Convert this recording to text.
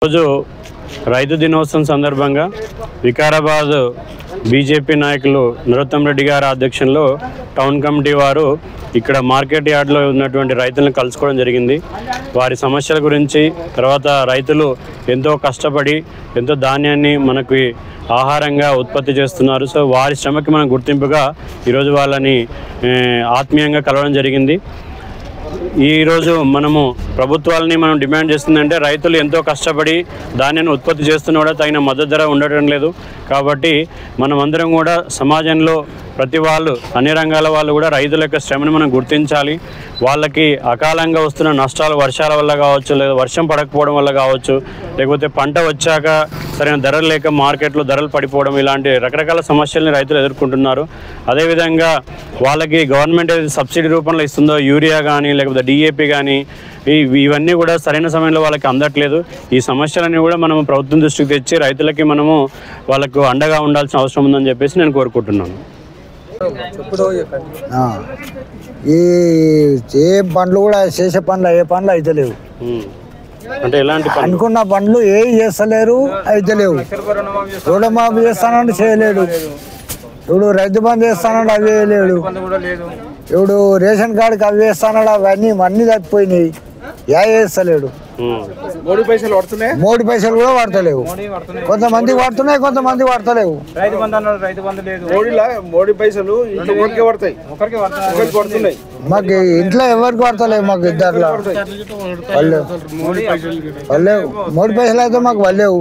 రోజు రైతు దినోత్సవం సందర్భంగా వికారాబాద్ బీజేపీ నాయకులు నరోత్తమ్ రెడ్డి గారి అధ్యక్షంలో టౌన్ కమిటీ వారు ఇక్కడ మార్కెట్ యార్డ్లో ఉన్నటువంటి రైతులను కలుసుకోవడం జరిగింది. వారి సమస్యల గురించి, తర్వాత రైతులు ఎంతో కష్టపడి ఎంతో ధాన్యాన్ని మనకి ఆహారంగా ఉత్పత్తి చేస్తున్నారు. సో వారి శ్రమకి మనం గుర్తింపుగా ఈరోజు వాళ్ళని ఆత్మీయంగా కలవడం జరిగింది. ఈరోజు మనము ప్రభుత్వాలని మనం డిమాండ్ చేస్తుందంటే రైతులు ఎంతో కష్టపడి ధాన్యాన్ని ఉత్పత్తి చేస్తున్నా కూడా తగిన మద్దతు ధర ఉండటం లేదు. కాబట్టి మనమందరం కూడా సమాజంలో ప్రతి వాళ్ళు, అన్ని రంగాల వాళ్ళు కూడా రైతుల యొక్క శ్రమను మనం గుర్తించాలి. వాళ్ళకి అకాలంగా వస్తున్న నష్టాలు వర్షాల వల్ల కావచ్చు, లేదా వర్షం పడకపోవడం వల్ల కావచ్చు, లేకపోతే పంట వచ్చాక సరైన ధరలు లేక మార్కెట్లో ధరలు పడిపోవడం, ఇలాంటి రకరకాల సమస్యల్ని రైతులు ఎదుర్కొంటున్నారు. అదేవిధంగా వాళ్ళకి గవర్నమెంట్ ఏదైతే సబ్సిడీ రూపంలో ఇస్తుందో యూరియా కానీ లేకపోతే డిఏపి కానీ ఇవన్నీ కూడా సరైన సమయంలో వాళ్ళకి అందట్లేదు. ఈ సమస్యలన్నీ కూడా మనం ప్రభుత్వం దృష్టికి తెచ్చి రైతులకి మనము వాళ్ళకు అండగా ఉండాల్సిన అవసరం ఉందని చెప్పేసి నేను కోరుకుంటున్నాను. ఈ ఏ పనులు కూడా చేసే పనులు ఏ పనులు అయితే లేవు. అంటే ఎలాంటి అనుకున్న పనులు ఏ చేస్తలేరు, అయితే లేవు. రుణమాఫీ చేస్తానంటే చేయలేడు, ఇప్పుడు రైతు బంధు చేస్తానంటే అవి వేయలేడు, ఇప్పుడు రేషన్ కార్డుకి అవి వేస్తానడు, అవన్నీ తప్పిపోయినాయి. చేస్తలేడు. మోడీ పైసలు కూడా వాడతలేవు. కొంతమంది వాడుతున్నాయి, కొంతమంది వాడతలేవు. మోడీ పైసలు పడుతున్నాయి, మాకు ఇంట్లో ఎవరికి వాడతలేవు. మాకు ఇద్దరు మోడీ పైసలు అయితే మాకు వల్లేవు.